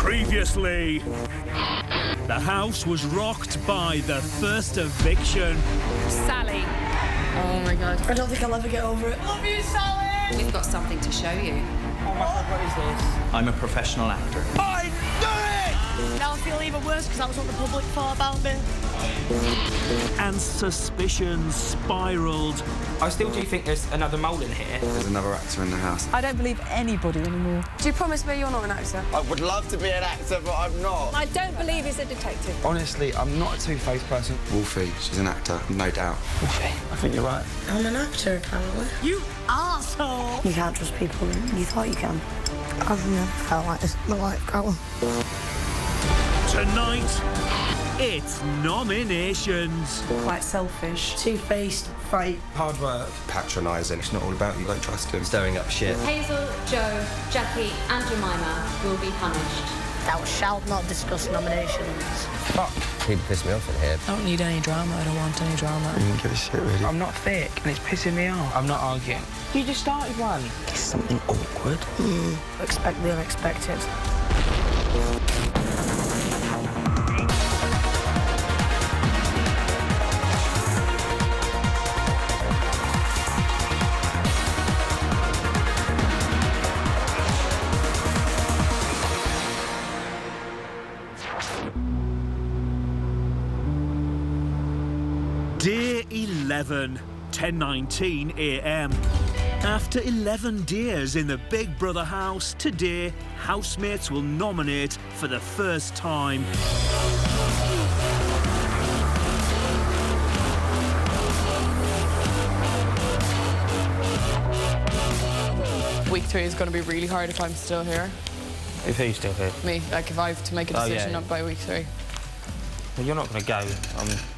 Previously, the house was rocked by the first eviction. Sally. Oh my God. I don't think I'll ever get over it. Love you, Sally! We've got something to show you. Oh my God, what is this? I'm a professional actor. I knew Now I feel even worse because that was what the public thought about me. it! And suspicions spiralled. I still do think there's another mole in here. There's another actor in the house. I don't believe anybody anymore. Do you promise me you're not an actor? I would love to be an actor, but I'm not. I don't believe he's a detective. Honestly, I'm not a two-faced person. Wolfie, she's an actor, no doubt. Wolfie, I think you're right. I'm an actor, apparently. You arsehole! You can't trust people. You thought you can. I've never felt like this in my life, Carol. Tonight, it's nominations. Quite selfish. Two-faced, fake. Hard work. Patronising. It's not all about you, don't trust him. Stirring up shit. Hazel, Joe, Jackie and Jemima will be punished. Thou shalt not discuss nominations. Fuck. People piss me off in here. I don't need any drama. I don't want any drama. I didn't give a shit, really. I'm not thick, and it's pissing me off. I'm not arguing. You just started one. It's something awkward. Expect the unexpected. Day 11, 10:19 a.m. After 11 days in the Big Brother house, today, housemates will nominate for the first time. Week 3 is going to be really hard if I'm still here. If who's still here? Me, like if I have to make a decision up by week 3. Well, you're not going to go.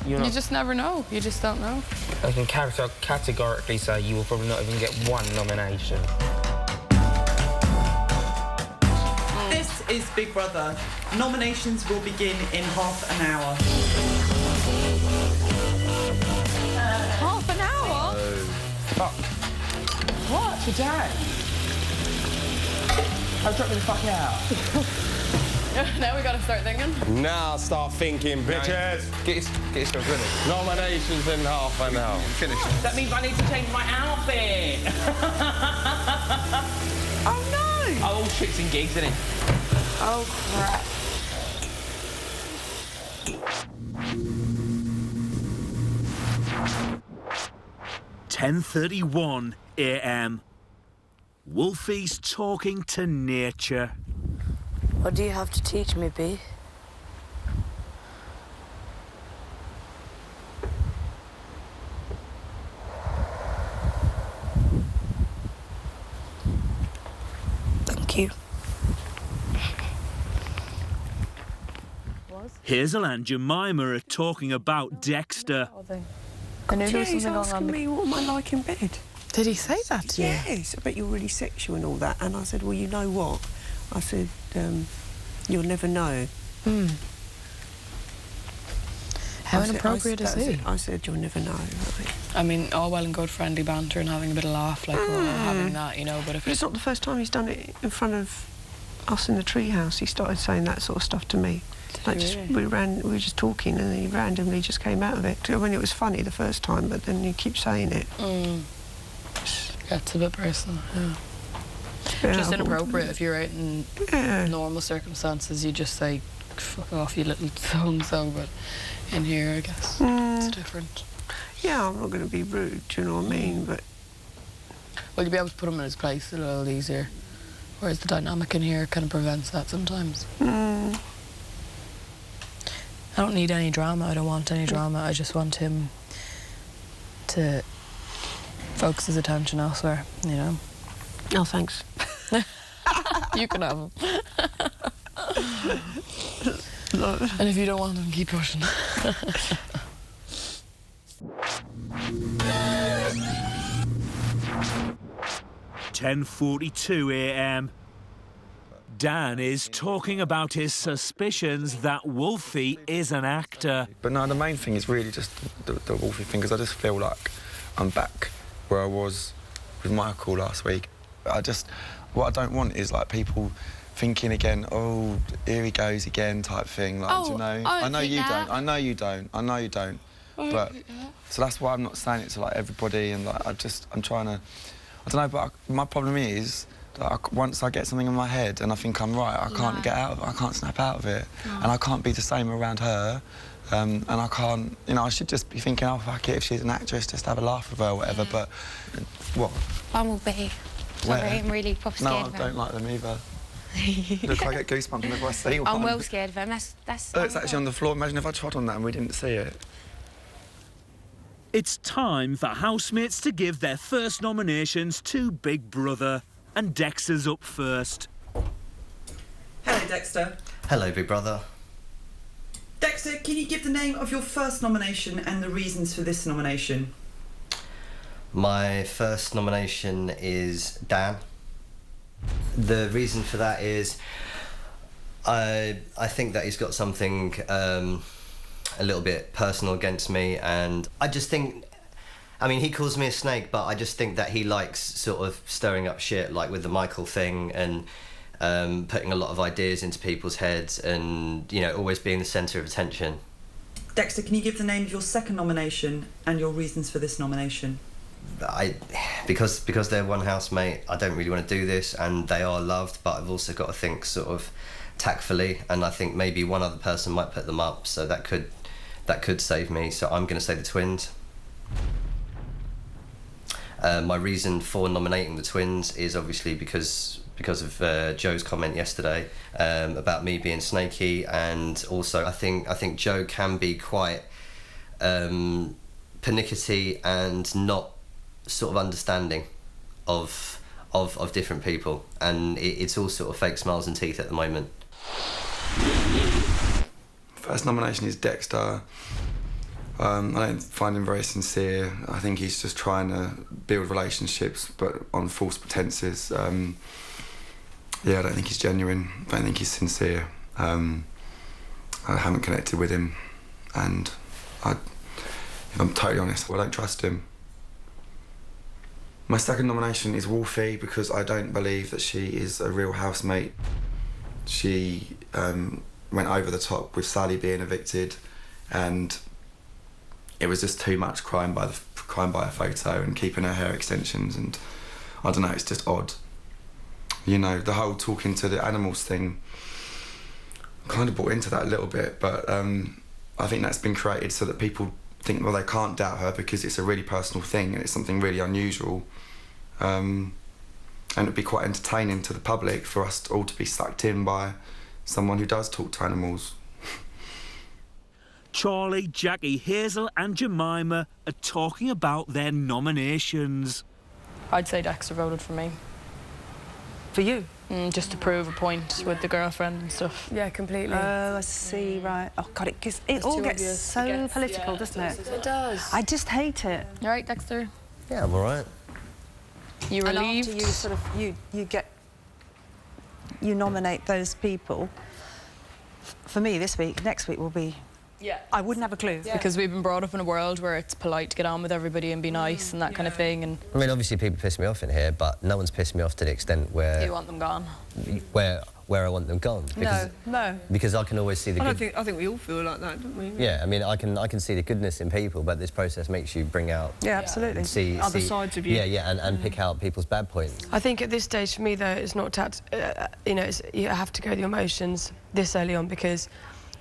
You're You not. just never know. You just don't know. I can categorically say you will probably not even get one nomination. This is Big Brother. Nominations will begin in half an hour. Half an hour? Fuck. What? Today? I'll drop me the fuck out. Now we got to start thinking. Now start thinking, bitches. Get yourself ready. Nominations in half an hour. Finish. That means I need to change my outfit. Oh no! Oh, all shits and gigs, isn't it? Oh crap. (10:31 a.m.) Wolfie's talking to nature. What do you have to teach me, B? Thank you. Hazel and Jemima are talking about Dexter. I knew there was He's something going asking on. me what am I like in bed. Did he say that to you? Yes, I bet you're really sexual and all that. And I said, well, you know what? I said, you'll never know. How I said- inappropriate is he? I said, you'll never know. Right? I mean, all well and good friendly banter and having a bit of laugh, like we're all having that, you know, but if But it's not the first time he's done it in front of us in the treehouse. He started saying that sort of stuff to me. Like he just really? we were just talking and he randomly just came out of it. I mean, it was funny the first time, but then you keep saying it. Yeah, it's a bit personal, yeah. Yeah, Just inappropriate if you're out in Yeah. normal circumstances, you just say, fuck off, you little so-and-so, but in here, I guess, it's different. Yeah, I'm not going to be rude, do you know what I mean? But Well, you'll be able to put him in his place a little easier, whereas the dynamic in here kind of prevents that sometimes. I don't need any drama. I don't want any drama. I just want him to focus his attention elsewhere, you know? oh, thanks. You can have him. And if you don't want him, keep pushing. 10:42 a.m. Dan is talking about his suspicions that Wolfie is an actor. But no, the main thing is really just the Wolfie thing, because I just feel like I'm back where I was with Michael last week. What I don't want is like people thinking again, oh, here he goes again type thing, like, do you know? I know you don't, I know you don't, I know you don't. But, so that's why I'm not saying it to, like, everybody, and, like, I'm trying to, I don't know, but my problem is that once I get something in my head and I think I'm right, I can't get out of it, I can't snap out of it. And I can't be the same around her. And I can't, you know, I should just be thinking, oh, fuck it, if she's an actress, just have a laugh with her or whatever, but what? Bumblebee. Sorry, I'm really proper scared of him. No, I don't like them either. Look, I get goosebumps whenever I see one. I'm well scared of him, that's... Oh, it's actually on the floor. Imagine if I trod on that and we didn't see it. It's time for housemates to give their first nominations to Big Brother, and Dexter's up first. Hello, Dexter. Hello, Big Brother. Dexter, can you give the name of your first nomination and the reasons for this nomination? My first nomination is Dan. The reason for that is I think that he's got something a little bit personal against me, and I just think, I mean, he calls me a snake, but I just think that he likes sort of stirring up shit, like with the Michael thing, and putting a lot of ideas into people's heads, and, you know, always being the centre of attention. Dexter, can you give the name of your second nomination and your reasons for this nomination? Because they're one housemate, I don't really want to do this, and they are loved, but I've also got to think sort of tactfully, and I think maybe one other person might put them up, so that could save me. So I'm going to say the twins. My reason for nominating the twins is obviously because of Joe's comment yesterday about me being snaky, and also I think Joe can be quite pernickety and not sort of understanding of different people, and it's all sort of fake smiles and teeth at the moment. First nomination is Dexter. I don't find him very sincere. I think he's just trying to build relationships, but on false pretences. Yeah, I don't think he's genuine. I don't think he's sincere. I haven't connected with him, and if I'm totally honest, I don't trust him. My second nomination is Wolfie, because I don't believe that she is a real housemate. She went over the top with Sally being evicted, and it was just too much crying by a photo and keeping her hair extensions, and I don't know, it's just odd. You know, the whole talking to the animals thing, kind of bought into that a little bit, but I think that's been created so that people think, well, they can't doubt her because it's a really personal thing and it's something really unusual. And it'd be quite entertaining to the public for us all to be sucked in by someone who does talk to animals. Charlie, Jackie, Hazel and Jemima are talking about their nominations. I'd say Dexter voted for me. For you? Just to prove a point with the girlfriend and stuff. Yeah, completely. Oh, I see, right. Oh, God, it all gets so political, doesn't it? It does. I just hate it. You all right, Dexter? Yeah, I'm all right. You relieved? And after you nominate those people, for me this week, next week will be... Yeah. I wouldn't have a clue. Yeah. Because we've been brought up in a world where it's polite to get on with everybody and be nice and that kind of thing. And I mean, obviously people piss me off in here, but no one's pissed me off to the extent where... You want them gone? Where I want them gone. Because, no. Because I can always see the good... I think we all feel like that, don't we? Yeah, I mean, I can see the goodness in people, but this process makes you bring out... Yeah, absolutely. See other sides of you. Yeah, and pick out people's bad points. I think at this stage, for me, though, it's not... you know, you have to go with your emotions this early on, because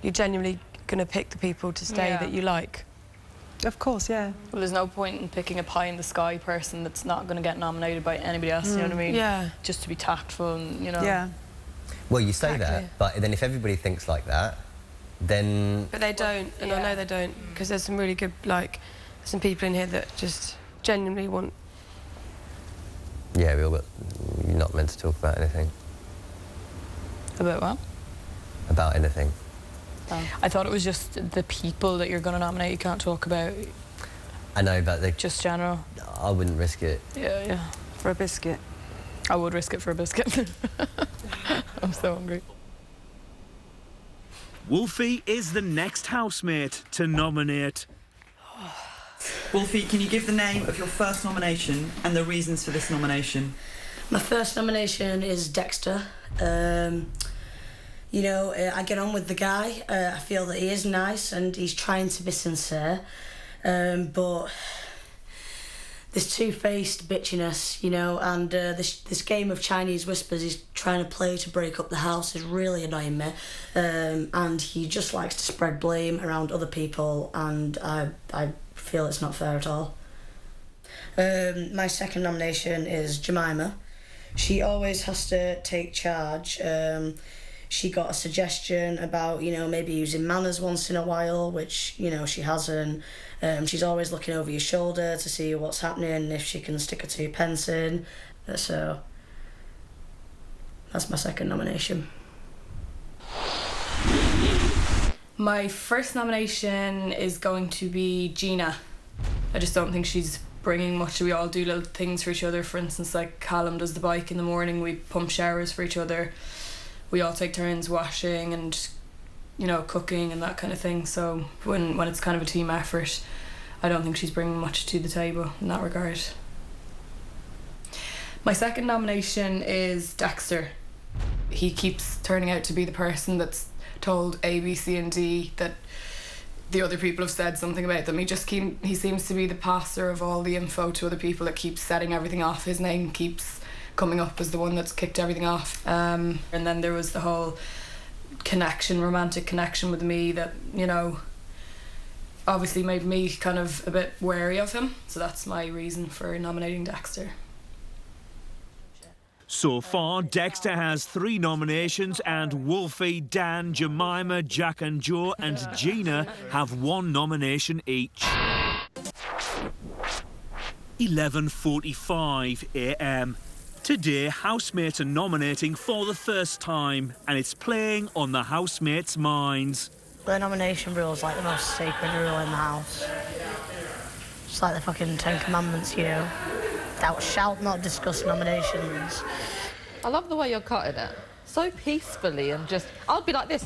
you're genuinely going to pick the people to stay that you like. Of course, yeah. Well, there's no point in picking a pie-in-the-sky person that's not going to get nominated by anybody else, you know what I mean? Yeah. Just to be tactful and, you know... Yeah. Well, you say that, but then if everybody thinks like that, then... But they don't, and I know they don't, because there's some really good, like, some people in here that just genuinely want... Yeah, you're not meant to talk about anything. About what? About anything. Oh. I thought it was just the people that you're going to nominate you can't talk about. I know, but they... Just general. I wouldn't risk it. Yeah. For a biscuit. I would risk it for a biscuit. I'm so hungry. Wolfie is the next housemate to nominate. Wolfie, can you give the name of your first nomination and the reasons for this nomination? My first nomination is Dexter. You know, I get on with the guy. I feel that he is nice and he's trying to be sincere. But this two-faced bitchiness, you know, and this game of Chinese whispers he's trying to play to break up the house is really annoying me. And he just likes to spread blame around other people, and I feel it's not fair at all. My second nomination is Jemima. She always has to take charge. She got a suggestion about, you know, maybe using manners once in a while, which, you know, she hasn't. She's always looking over your shoulder to see what's happening, if she can stick her 2 pence in. So, that's my second nomination. My first nomination is going to be Gina. I just don't think she's bringing much. We all do little things for each other. For instance, like Callum does the bike in the morning, we pump showers for each other. We all take turns washing and, you know, cooking and that kind of thing. So when it's kind of a team effort, I don't think she's bringing much to the table in that regard. My second nomination is Dexter. He keeps turning out to be the person that's told A, B, C and D that the other people have said something about them. He seems to be the passer of all the info to other people that keeps setting everything off. His name keeps coming up as the one that's kicked everything off. And then there was the whole romantic connection with me that, you know, obviously made me kind of a bit wary of him. So that's my reason for nominating Dexter. So far, Dexter has 3 nominations, and Wolfie, Dan, Jemima, Jack and Joe and Gina have 1 nomination each. 11:45 a.m. Today, housemates are nominating for the first time, and it's playing on the housemates' minds. The nomination rule is like the most sacred rule in the house. It's like the fucking 10 Commandments, you know. Thou shalt not discuss nominations. I love the way you're cutting it. So peacefully and just... I'll be like this.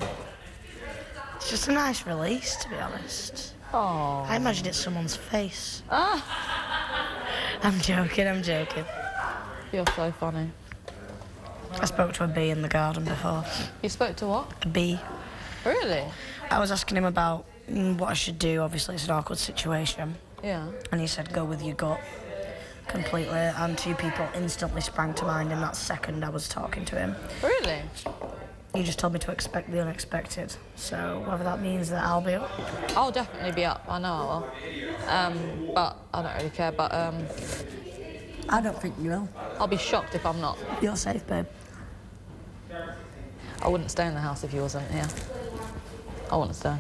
It's just a nice release, to be honest. Oh. I imagine it's someone's face. Ah. I'm joking. You're so funny. I spoke to a bee in the garden before. You spoke to what? A bee. Really? I was asking him about what I should do. Obviously, it's an awkward situation. Yeah. And he said, go with your gut. Completely. And 2 people instantly sprang to mind in that second I was talking to him. Really? He just told me to expect the unexpected. So whether that means that I'll be up. I'll definitely be up. I know I will. But I don't really care. But I don't think you will. I'll be shocked if I'm not. You're safe, babe. I wouldn't stay in the house if you wasn't here. I wouldn't stay.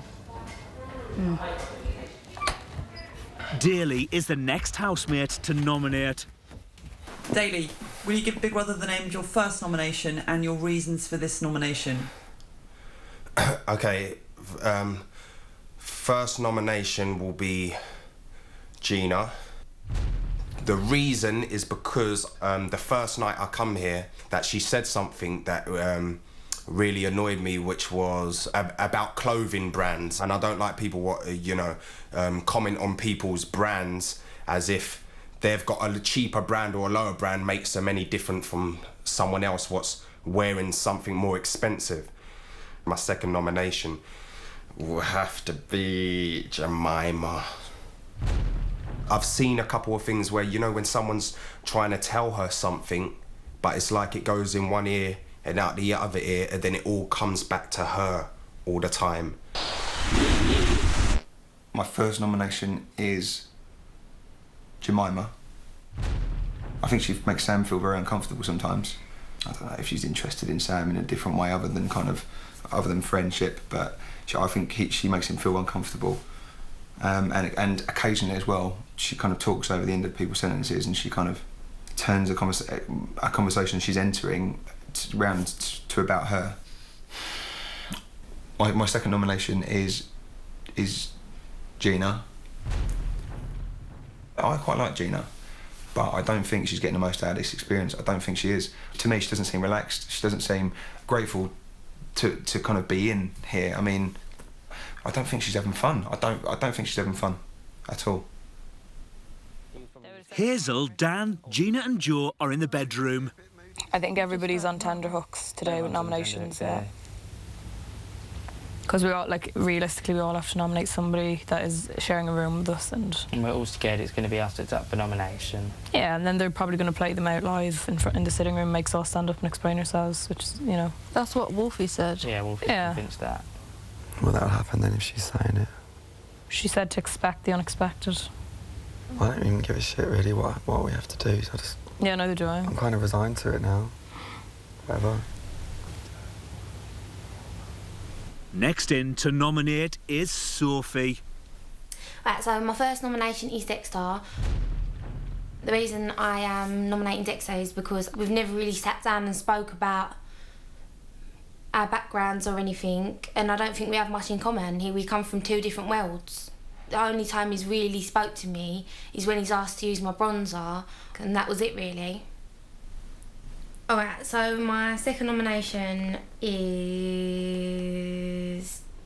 Daly is the next housemate to nominate. Daly, will you give Big Brother the name of your first nomination and your reasons for this nomination? Okay, first nomination will be Gina. The reason is because the first night I come here, that she said something that really annoyed me, which was about clothing brands. And I don't like people, comment on people's brands as if they've got a cheaper brand or a lower brand makes them any different from someone else what's wearing something more expensive. My second nomination will have to be Jemima. I've seen a couple of things where, you know, when someone's trying to tell her something, but it's like it goes in one ear and out the other ear, and then it all comes back to her all the time. My first nomination is Jemima. I think she makes Sam feel very uncomfortable sometimes. I don't know if she's interested in Sam in a different way other than friendship, but I think she makes him feel uncomfortable. And occasionally as well, she kind of talks over the end of people's sentences, and she kind of turns a conversation she's entering round to about her. My second nomination is Gina. I quite like Gina, but I don't think she's getting the most out of this experience. I don't think she is. To me, she doesn't seem relaxed. She doesn't seem grateful to kind of be in here. I mean, I don't think she's having fun. I don't think she's having fun at all. Hazel, Dan, Gina and Joe are in the bedroom. I think everybody's on tenterhooks today with nominations, yeah. Because we all, like, realistically, we all have to nominate somebody that is sharing a room with us, and we're all scared it's going to be us that's up for nomination. yeah, and then they're probably going to play them out live in the sitting room, make us all stand up and explain ourselves, which is, you know. That's what Wolfie said. Yeah, Wolfie's convinced that. Well, that'll happen then if she's saying it. She said to expect the unexpected. I don't even give a shit really what we have to do, so Yeah, neither do I. I'm kind of resigned to it now. Whatever. Next in to nominate is Sophie. Right, so my first nomination is Dexter. The reason I am nominating Dexter is because we've never really sat down and spoke about our backgrounds or anything, and I don't think we have much in common. We come from two different worlds. The only time he's really spoke to me is when he's asked to use my bronzer, and that was it really. Alright, so my second nomination is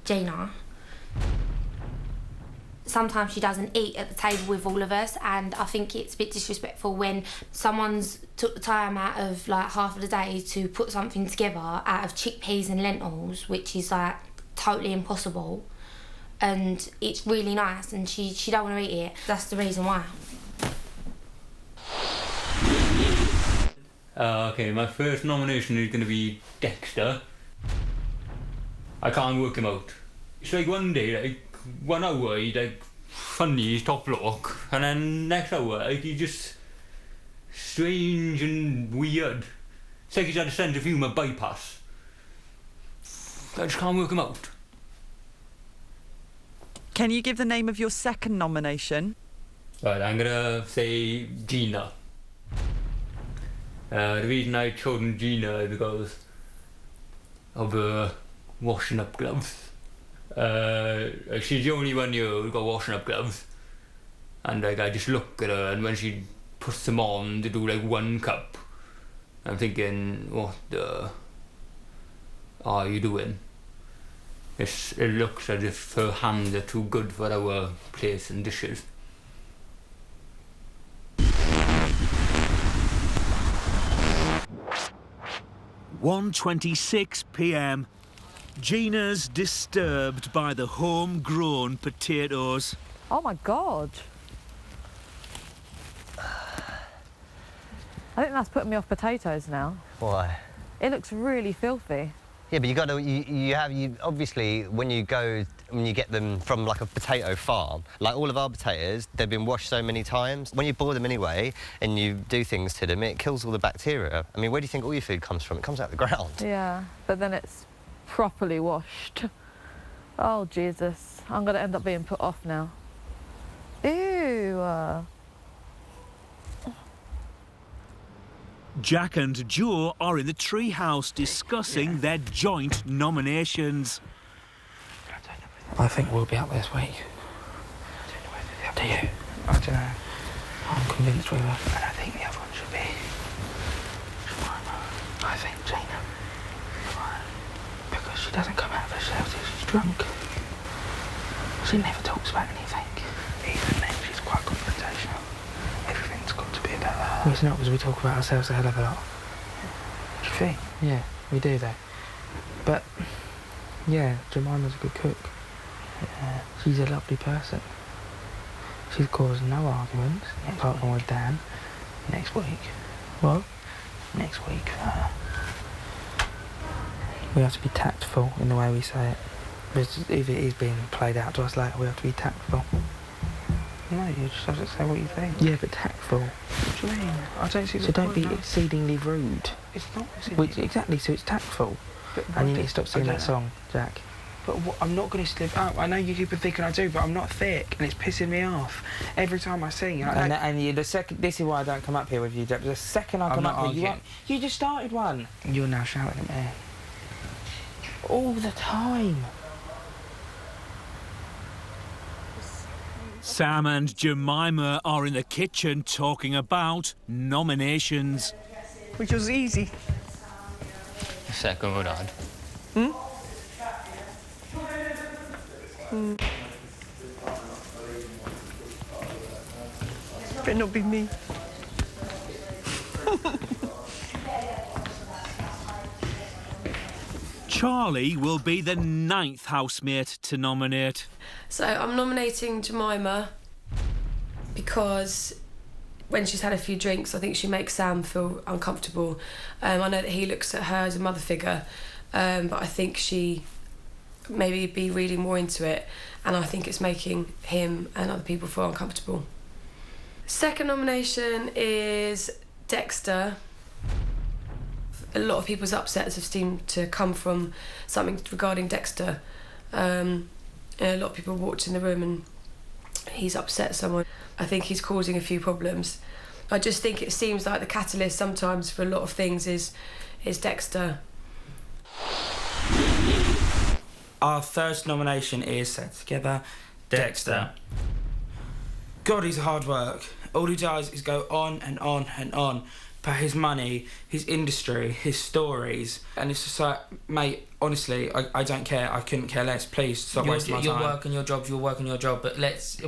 Gina. Sometimes she doesn't eat at the table with all of us, and I think it's a bit disrespectful when someone's took the time out of like half of the day to put something together out of chickpeas and lentils, which is like totally impossible, and it's really nice and she don't want to eat it. That's the reason why. Okay, my first nomination is going to be Dexter. I can't work him out. It's like one day, like 1 hour, he's like funny, he's top block, and then next hour, like he's just strange and weird. It's like he's had a sense of humour bypass. I just can't work him out. Can you give the name of your second nomination? Right, I'm gonna say Gina. The reason I've chosen Gina is because of her washing up gloves. She's the only one here who's got washing up gloves. And like, I just look at her, and when she puts them on to do like 1 cup, I'm thinking, what the are you doing? It looks as if her hands are too good for our place and dishes. 1:26 p.m. Gina's disturbed by the homegrown potatoes. Oh my God. I think that's putting me off potatoes now. Why? It looks really filthy. Yeah, but you got to. You obviously when you get them from like a potato farm, like all of our potatoes, they've been washed so many times. When you boil them anyway, and you do things to them, it kills all the bacteria. I mean, where do you think all your food comes from? It comes out of the ground. Yeah, but then it's properly washed. Oh Jesus, I'm gonna end up being put off now. Ew. Jack and Joe are in the treehouse discussing their joint nominations. I think we'll be up this week. Do you? I don't know. I'm convinced we will. And I think the other one should be I think Gina. Because she doesn't come out of herself till she's drunk. She never talks about anything. Even then, she's quite confrontational. Everything's got to be about her. Well, it's not, because we talk about ourselves a hell of a lot. Do you think? Yeah, we do though. But, yeah, Jemima's a good cook. Yeah. She's a lovely person. She's caused no arguments, apart from with Dan. Next week. What? Next week, we have to be tactful in the way we say it. Because if it is being played out to us later, we have to be tactful. No, you just have to say what you think. Yeah, but tactful. What do you mean? I don't see. So don't be exceedingly rude. It's not exceedingly. Exactly, so it's tactful. And you need to stop singing that song, Jack. But I'm not going to slip up. I know you keep thinking I do, but I'm not thick, and it's pissing me off every time I sing. This is why I don't come up here with you, Jack. The second I come up here, you just started one. You're now shouting at me all the time. Sam and Jemima are in the kitchen talking about nominations. Which was easy. The second one on. Better not be me. Charlie will be the 9th housemate to nominate. So I'm nominating Jemima because when she's had a few drinks, I think she makes Sam feel uncomfortable. I know that he looks at her as a mother figure, but I think she maybe be reading more into it, and I think it's making him and other people feel uncomfortable. Second nomination is Dexter. A lot of people's upsets have seemed to come from something regarding Dexter. And a lot of people walked in the room and he's upset someone. I think he's causing a few problems. I just think it seems like the catalyst sometimes for a lot of things is Dexter. Our first nomination is Set Together, Dexter. God, he's hard work. All he does is go on and on and on about his money, his industry, his stories. And it's just like, mate, honestly, I don't care. I couldn't care less. Please stop wasting my time. You're working your job, but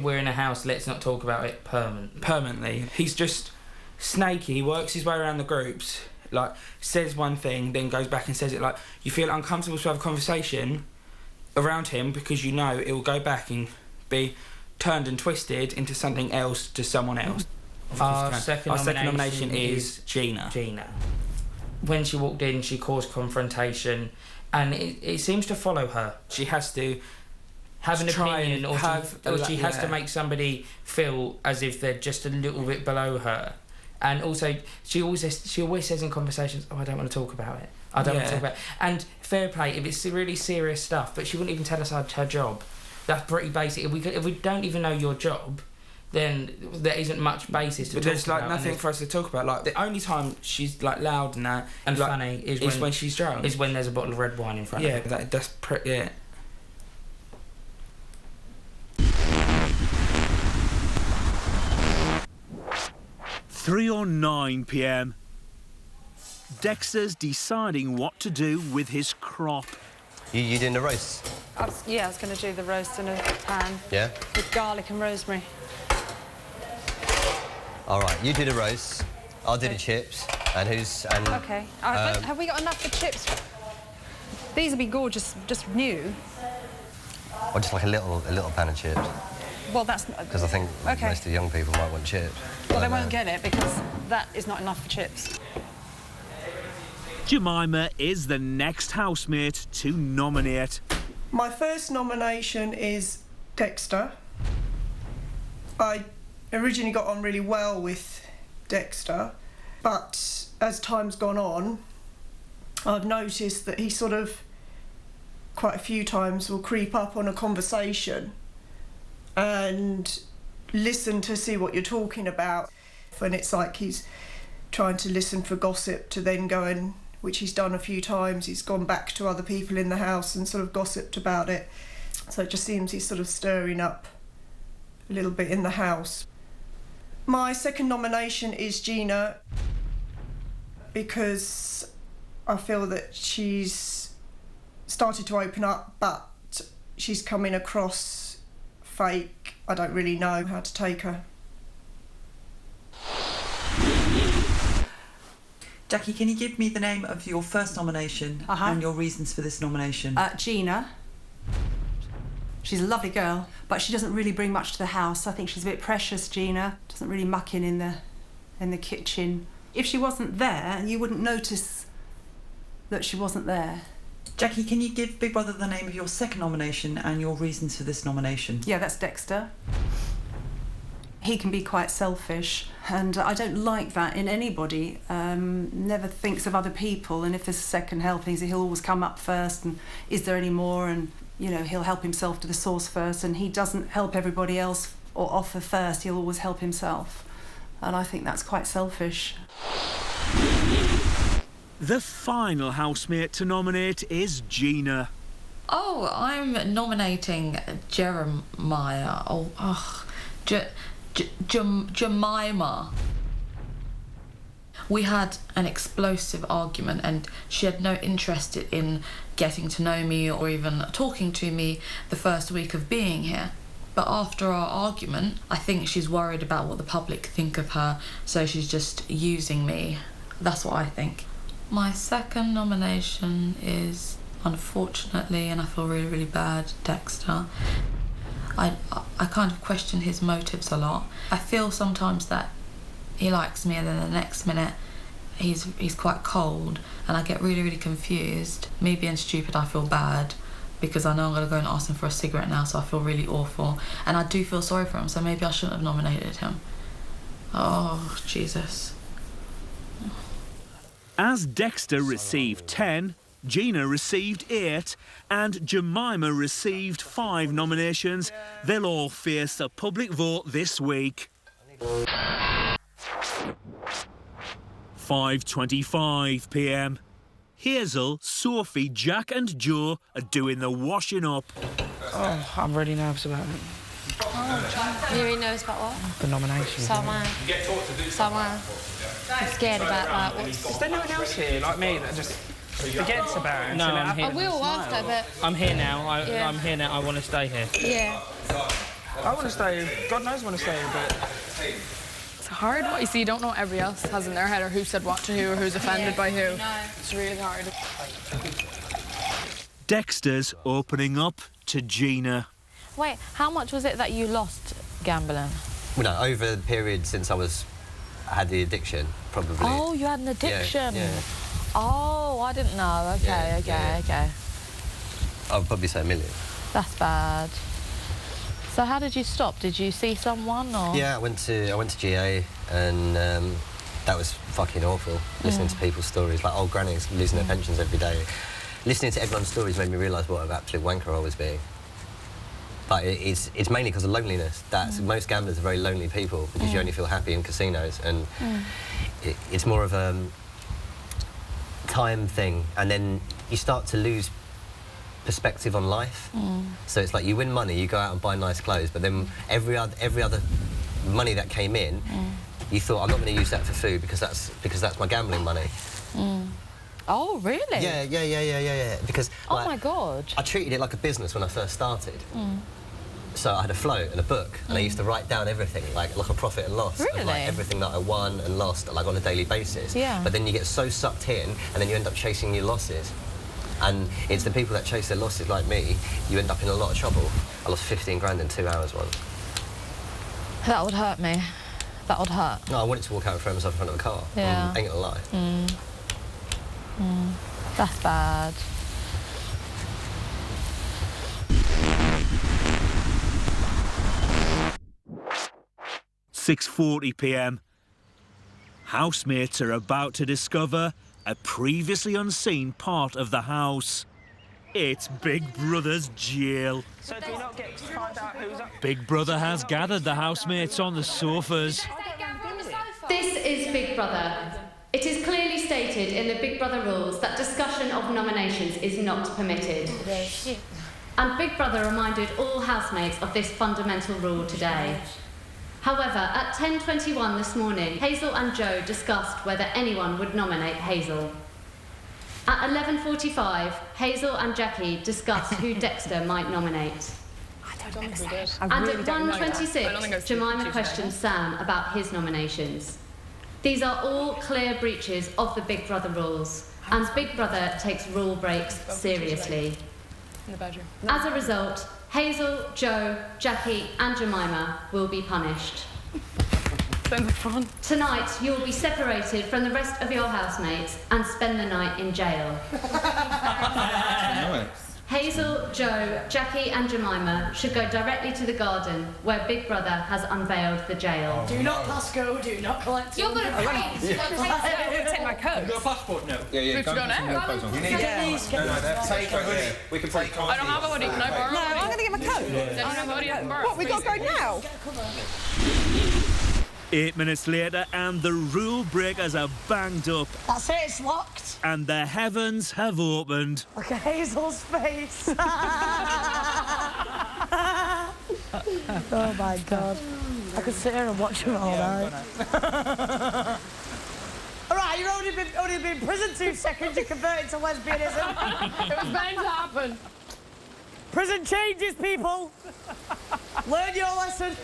we're in a house, let's not talk about it permanently. He's just snaky. He works his way around the groups, like, says one thing, then goes back and says it. Like, you feel uncomfortable to have a conversation around him because you know it will go back and be turned and twisted into something else to someone else. Our second nomination is Gina. When she walked in, she caused confrontation, and it seems to follow her. She has to have an opinion, or she has to make somebody feel as if they're just a little bit below her. And also, she always says in conversations, "Oh, I don't want to talk about it. I don't want to talk about it." And fair play, if it's really serious stuff, but she wouldn't even tell us her job. That's pretty basic. If we don't even know your job, then there isn't much basis to talk about. But there's like nothing for us to talk about. Like, the only time she's like loud and that and like, funny is when she's drunk. Is when there's a bottle of red wine in front of her. Yeah, that's pretty it. Three or 9 p.m. Dexter's deciding what to do with his crop. You doing the roast? I was going to do the roast in a pan. Yeah? With garlic and rosemary. All right, you do the roast, I'll do the chips, and Okay. Have we got enough for chips? These would be gorgeous, just new. Or just like a little pan of chips. Well, that's... Because I think most of the young people might want chips. Well, they won't get it because that is not enough for chips. Jemima is the next housemate to nominate. My first nomination is Dexter. I originally got on really well with Dexter, but as time's gone on, I've noticed that he sort of quite a few times will creep up on a conversation and listen to see what you're talking about. And it's like he's trying to listen for gossip to then go and, which he's done a few times, he's gone back to other people in the house and sort of gossiped about it. So it just seems he's sort of stirring up a little bit in the house. My second nomination is Gina because I feel that she's started to open up, but she's coming across fake. I don't really know how to take her. Jackie, can you give me the name of your first nomination and your reasons for this nomination? Gina. She's a lovely girl, but she doesn't really bring much to the house. I think she's a bit precious, Gina. Doesn't really muck in the kitchen. If she wasn't there, you wouldn't notice that she wasn't there. Jackie, can you give Big Brother the name of your second nomination and your reasons for this nomination? Yeah, that's Dexter. He can be quite selfish, and I don't like that in anybody. Never thinks of other people, and if there's a second helping, he'll always come up first, and is there any more? And, you know, he'll help himself to the source first, and he doesn't help everybody else or offer first. He'll always help himself, and I think that's quite selfish. The final housemate to nominate is Gina. Oh, I'm nominating Jeremiah. Jemima. We had an explosive argument and she had no interest in getting to know me or even talking to me the first week of being here. But after our argument, I think she's worried about what the public think of her, so she's just using me. That's what I think. My second nomination is unfortunately, and I feel really, really bad, Dexter. I kind of question his motives a lot. I feel sometimes that he likes me and then the next minute he's quite cold, and I get really, really confused. Me being stupid, I feel bad because I know I'm going to go and ask him for a cigarette now, so I feel really awful. And I do feel sorry for him, so maybe I shouldn't have nominated him. Oh, Jesus. As Dexter received 10, Gina received 8, and Jemima received 5 nominations. They'll all face a public vote this week. 5:25 p.m. Hazel, Sophie, Jack and Joe are doing the washing up. Oh, I'm really nervous about it. You're really nervous about what? The nomination. So am I. So am I. I'm scared about that. Is there no one else here like me that just forgets about it? No, I'm here. I will after, but... I'm here now. Yeah. I'm here now. I want to stay here. Yeah. I want to stay. God knows I want to stay, but... It's hard. What you see, you don't know what everybody else has in their head, or who said what to who, or who's offended by who. No. It's really hard. Dexter's opening up to Gina. Wait, how much was it that you lost gambling? Well, no, over the period since I had the addiction, probably. Oh, you had an addiction. Yeah. Oh, I didn't know. Okay. I would probably say $1 million. That's bad. So how did you stop? Did you see someone or? Yeah, I went to GA, and that was fucking awful. Listening to people's stories, like old grannies losing their pensions every day. Listening to everyone's stories made me realise what an absolute wanker I was being. But it's mainly because of loneliness. Most gamblers are very lonely people because you only feel happy in casinos, and it's more of a time thing, and then you start to lose perspective on life. So it's like you win money, you go out and buy nice clothes, but then every other money that came in, you thought, I'm not going to use that for food because that's my gambling money. Oh, really? Yeah. Because oh my God. I treated it like a business when I first started. So I had a float and a book, and I used to write down everything, like a profit and loss. Really? Of, like, everything that I won and lost, like on a daily basis. Yeah. But then you get so sucked in, and then you end up chasing your losses. And it's the people that chase their losses, like me, you end up in a lot of trouble. I lost 15 grand in 2 hours once. That would hurt me. That would hurt. No, I wanted to walk out and throw myself in front of a car. Yeah. Ain't gonna lie. That's bad. .40 p.m. Housemates are about to discover a previously unseen part of the house. It's Big Brother's jail. So do you not get to find out who's up? Big Brother has gathered the housemates on the sofas. This is Big Brother. It is clearly stated in the Big Brother rules that discussion of nominations is not permitted. And Big Brother reminded all housemates of this fundamental rule today. However, at 10:21 this morning, Hazel and Joe discussed whether anyone would nominate Hazel. At 11:45, Hazel and Jackie discussed who Dexter might nominate. I don't think we did. And at 1:26, Jemima questioned Sam about his nominations. These are all clear breaches of the Big Brother rules, and Big Brother takes rule breaks seriously. In the bedroom. As a result, Hazel, Joe, Jackie and Jemima will be punished. Sounds fun. Tonight, you will be separated from the rest of your housemates and spend the night in jail. Hazel, Joe, Jackie and Jemima should go directly to the garden where Big Brother has unveiled the jail. Do not pass go, do not collect. You're going to pay. Take my coat. You got a passport? No. Yeah. Go now. You need take a hoodie. We can take. I don't have a hoodie. Can I borrow? No, I'm going to get my coat. Then you have a hoodie. I can borrow. What, we got to go now? 8 minutes later, and the rule breakers are banged up. That's it, it's locked. And the heavens have opened. Look at Hazel's face. Oh my God. I could sit here and watch him all night. All right, you've only been in prison 2 seconds, you convert into lesbianism. It was bound to happen. Prison changes, people. Learn your lesson.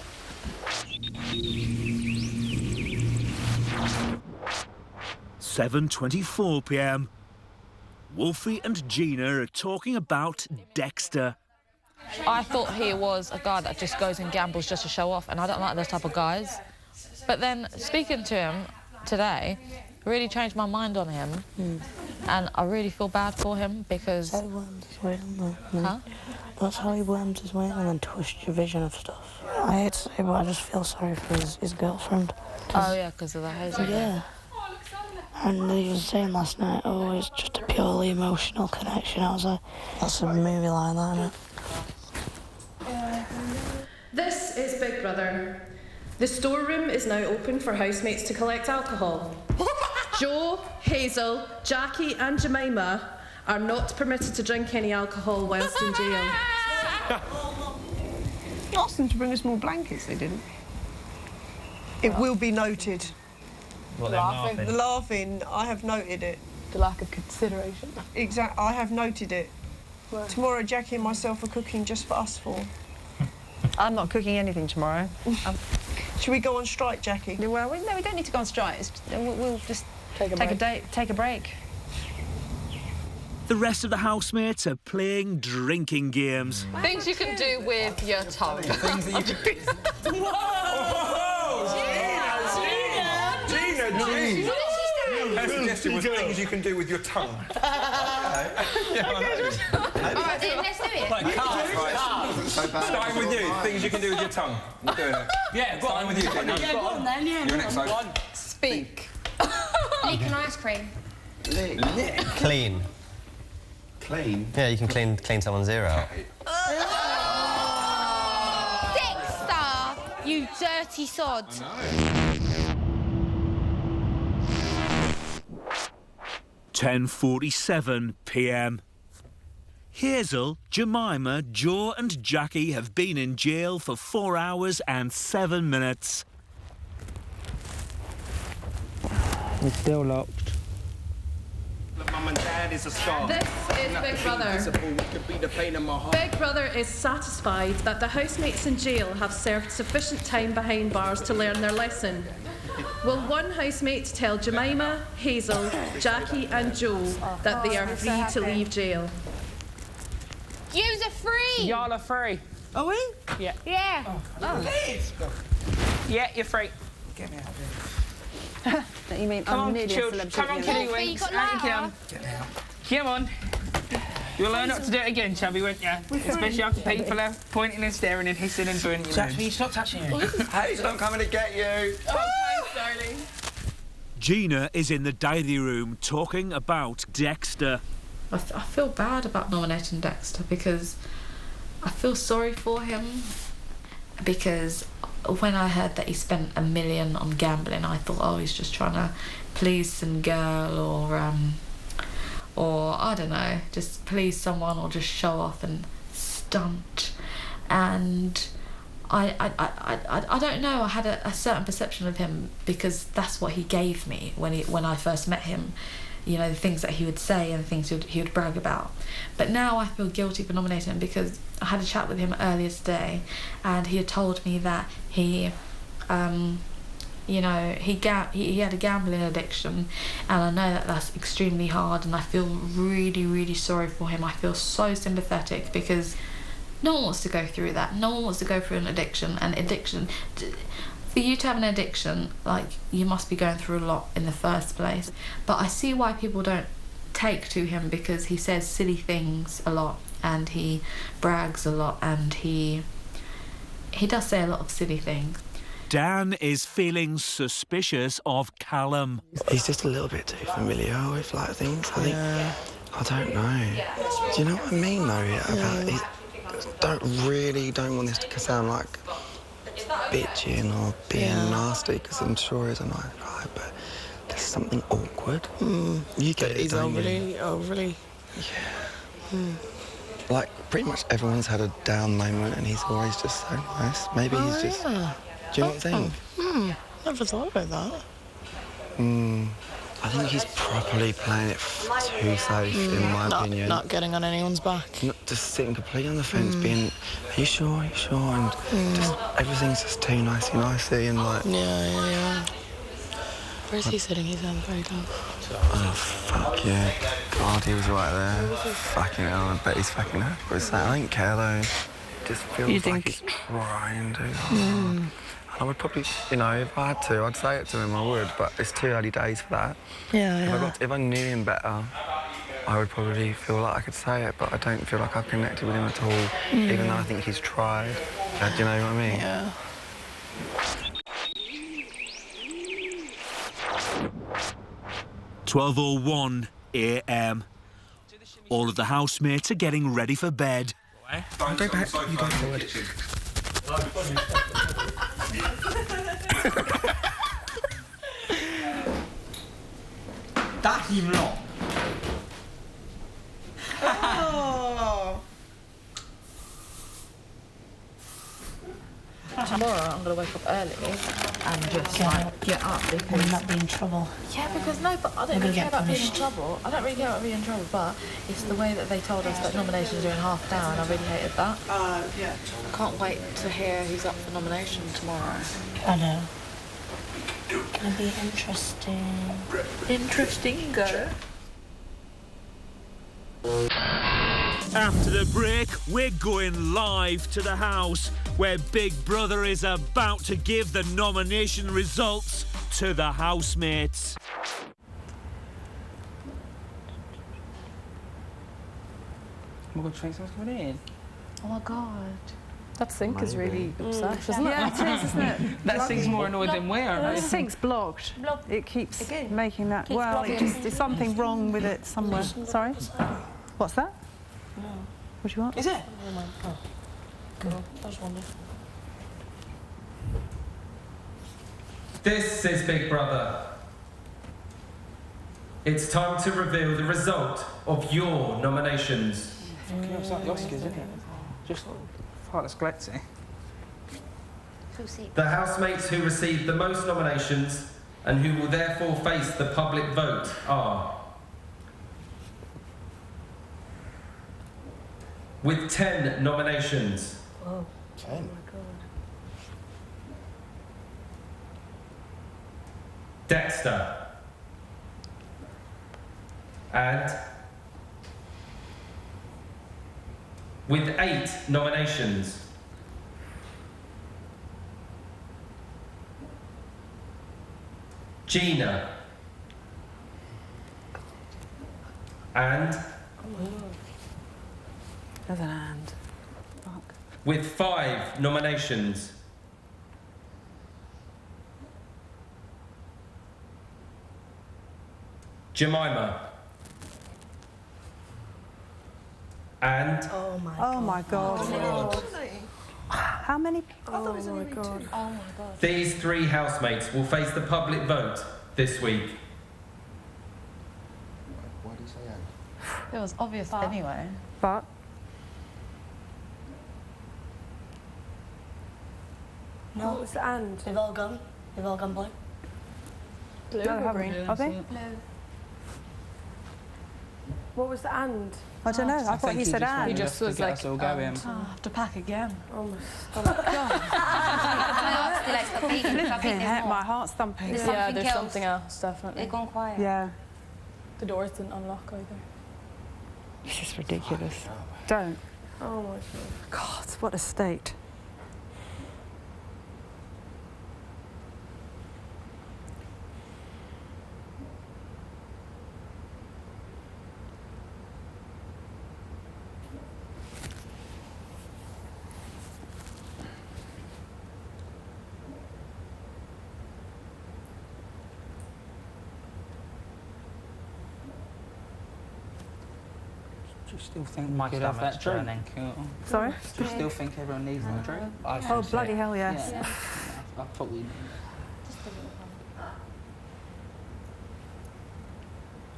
.24 p.m. Wolfie and Gina are talking about Dexter. I thought he was a guy that just goes and gambles just to show off, and I don't like those type of guys. But then speaking to him today really changed my mind on him, and I really feel bad for him because... That's how he worms his way on though. Huh? That's how he worms his way on and twists your vision of stuff. I hate to say, but I just feel sorry for his girlfriend. Oh yeah, because of the hazing. Yeah. And he was saying last night, oh, it's just a purely emotional connection. I was like, that's a movie like that, isn't it? This is Big Brother. The storeroom is now open for housemates to collect alcohol. Joe, Hazel, Jackie and Jemima are not permitted to drink any alcohol whilst in jail. Asked them to bring us more blankets, they didn't. It will be noted. What, they're laughing? The laughing, I have noted it. The lack of consideration. Exactly, I have noted it. Well. Tomorrow, Jackie and myself are cooking just for us four. I'm not cooking anything tomorrow. Should we go on strike, Jackie? Well, no, we don't need to go on strike. We'll just take a break. The rest of the housemates are playing drinking games. Things you can do with your tongue. Things that you can do. Whoa! Gina! Her suggestion was things you can do with your tongue. All right, then, let's do it. Like cards. Starting with you, things you can do with your tongue. You're doing it. Yeah, starting with you. Yeah, go on then, yeah. You're next, so. Speak. Lick an ice cream. Clean. Clean? Yeah, you can clean someone's ear out. Dexter, you dirty sod. 10:47 p.m. Hazel, Jemima, Joe and Jackie have been in jail for 4 hours and 7 minutes. It's still locked. Mum and Dad is a star. This is Big Brother. Big Brother is satisfied that the housemates in jail have served sufficient time behind bars to learn their lesson. Will one housemate tell Jemima, Hazel, Jackie and Joe that they are free to leave jail? Yous are free. Y'all are free. Are we? Yeah. Yeah. Yeah, you're free. Get me out of here. Don't you mean I'm nearly a celebrity? Come on, Kitty Winks. Come on. You'll learn not to do it again, chubby, won't you? Especially after people are pointing and staring and hissing and doing you. Jack, will you stop touching you? Hey, I'm coming to get you. Thanks, darling. Gina is in the diary room talking about Dexter. I feel bad about nominating Dexter because I feel sorry for him, because when I heard that he spent $1 million on gambling, I thought, oh, he's just trying to please some girl or I don't know, just please someone or just show off and stunt. And I don't know, I had a certain perception of him because that's what he gave me when I first met him. You know, the things that he would say and the things he would brag about. But now I feel guilty for nominating him because I had a chat with him earlier today and he had told me that he you know, he had a gambling addiction, and I know that that's extremely hard, and I feel really, really sorry for him. I feel so sympathetic because no one wants to go through that. No one wants to go through an addiction, and addiction, for you to have an addiction, like, you must be going through a lot in the first place. But I see why people don't take to him, because he says silly things a lot, and he brags a lot, and he does say a lot of silly things. Dan is feeling suspicious of Callum. He's just a little bit too familiar with like things. I think, I don't know. Do you know what I mean though? Yeah. Don't want this to sound like bitching or being nasty, because I'm sure he's a nice guy, but there's something awkward. You get it, he's overly. Yeah. Like pretty much everyone's had a down moment, and he's always just so nice. Maybe he's just. Do you know what I'm saying? Never thought about that. I think he's probably playing it too safe, in my opinion. Not getting on anyone's back. Not just sitting completely on the fence, being, are you sure? Are you sure? And just everything's just too nicey, and like. Yeah. Where's he sitting? He sounds very dumb. Oh, fuck yeah. God, he was right there. Fucking hell, I bet he's fucking happy with that. I don't care though. It just feels like he's trying to. Mm. I would probably, you know, if I had to, I'd say it to him, I would, but it's too early days for that. Yeah, If I knew him better, I would probably feel like I could say it, but I don't feel like I've connected with him at all, even though I think he's tried. Do you know what I mean? Yeah. (12:01 a.m. All of the housemates are getting ready for bed. Go back. You go forward. That's him lot. Oh. Tomorrow I'm going to wake up early and just get up because... And not be in trouble. Yeah, because no, but I don't really care about being in trouble. I don't really care about being in trouble, but it's the way that they told us that nominations are in half an hour and I really hated that. Yeah. I can't wait to hear who's up for nomination tomorrow. I know. Gonna be interesting. Interesting, girl. After the break, we're going live to the house where Big Brother is about to give the nomination results to the housemates. Oh my God, train someone's coming in. Oh my God. That sink is really obsessed, isn't it? Yeah, it is, isn't it? That sink's more annoyed than we are. The sink's blocked. It keeps making that. Well, there's something wrong with it somewhere. Sorry? What's that? What do you want? Is it? Oh my God. Girl, that's wonderful. This is Big Brother. It's time to reveal the result of your nominations. It's like the Oscars, isn't it? Just Heartless Galaxy. The housemates who received the most nominations and who will therefore face the public vote are... With 10 nominations. Oh. 10? Oh my God. Dexter. And with 8 nominations, Gina. And There's an and. Fuck. with 5 nominations, Jemima. And Oh my God. God. How many? Oh my God. Oh my God. these 3 housemates will face the public vote this week. Why do you say and? It was obvious anyway. But No. What was the and? They've all gone. They've all gone blue. Blue no, or haven't. green? Are they? What was the and? I don't know. I thought he said and. He just was like, us all going. I have to pack again. Oh my stomach. Flipping heck, my heart's thumping. Yeah, there's something else, definitely. They've gone quiet. Yeah. The doors didn't unlock either. This is ridiculous. Don't. Oh my God. God, what a state. Do you still think My we could have stomach's that drink? burning. Sorry? Do you still think everyone needs that drink? Oh, bloody hell, yes. Yeah. I thought we...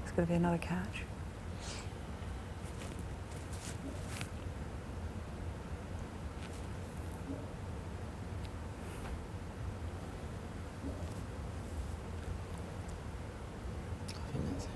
It's going to be another catch. I think that's it.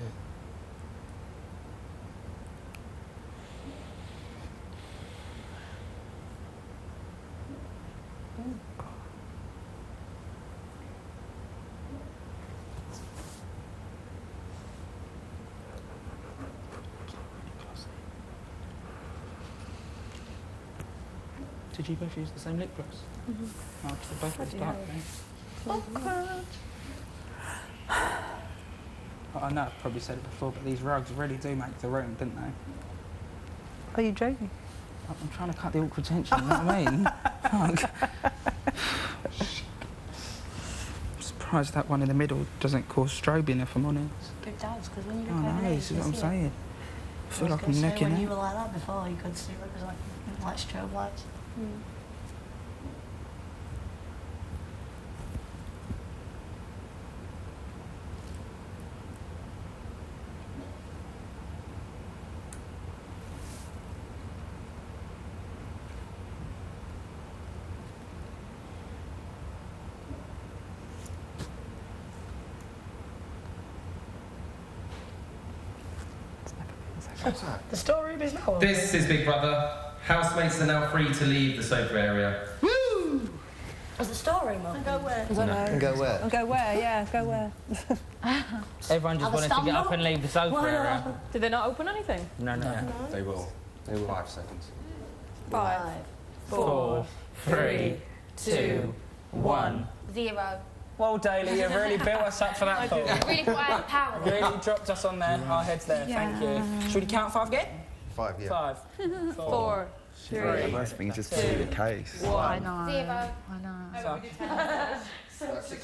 Did you both use the same lip gloss? Mm-hmm. Oh, because they both use dark things. I know I've probably said it before, but these rugs really do make the room, didn't they? Are you joking? I'm trying to cut the awkward tension, you know what I mean? Fuck. I'm surprised that one in the middle doesn't cause strobing, if I'm honest. It does, because when you look Oh over no, there, this is what I'm saying. I feel like I was I'm gonna say, necking when you it. were like that before, you could see it was like strobe lights. The storeroom is now open. This is Big Brother. Housemates are now free to leave the sofa area. Woo! Was the storeroom open? Go where? I don't know. And go where? Go where? Yeah, go where? Everyone just wanted to get up and leave the sofa area. Did they not open anything? No. They will. They will. 5 seconds. 5, 4, 3, 2, 1. 0. Well, Daly, you really built us up for that thought. Really quite power. Really dropped us on there, our heads there, thank you. Should we count 5 again? 5, yeah. 5, 4, 3, I most think it's just the case. 1. I know. 0. I know.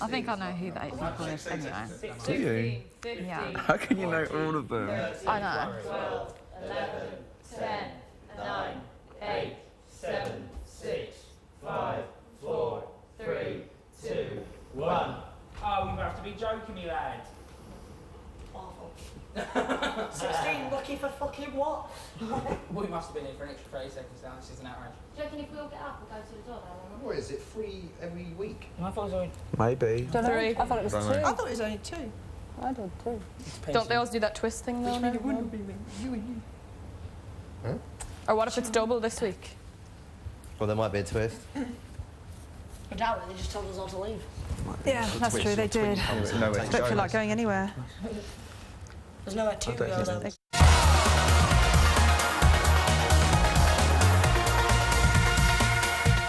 I think I know who the 8 people is anyway. Do you? 15. Yeah. How can you know all of them? I know. 12, 11, 10, 9, 8, 7, 6, 5, 4, 3, 2, 1. Oh, you have to be joking me, lad. Awful. 16, lucky for fucking what? We must have been here for an extra 30 seconds now, this is an outrage. Do you reckon if we all get up and go to the door, they'll What is it, free every week? I thought it was only... Maybe. Don't know. 3. I thought it was 2. Don't know. I thought it was only 2. I did too. Don't they always do that twist thing though? now? Huh? Or what if it's double this week? Well, there might be a twist. I doubt it, they just told us all to leave. Yeah, that's true, they did. Don't feel like going anywhere. There's nowhere to go though.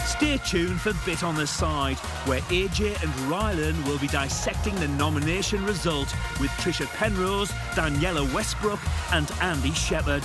Stay tuned for Bit on the Side, where AJ and Rylan will be dissecting the nomination result with Trisha Penrose, Daniela Westbrook and Andy Shepherd.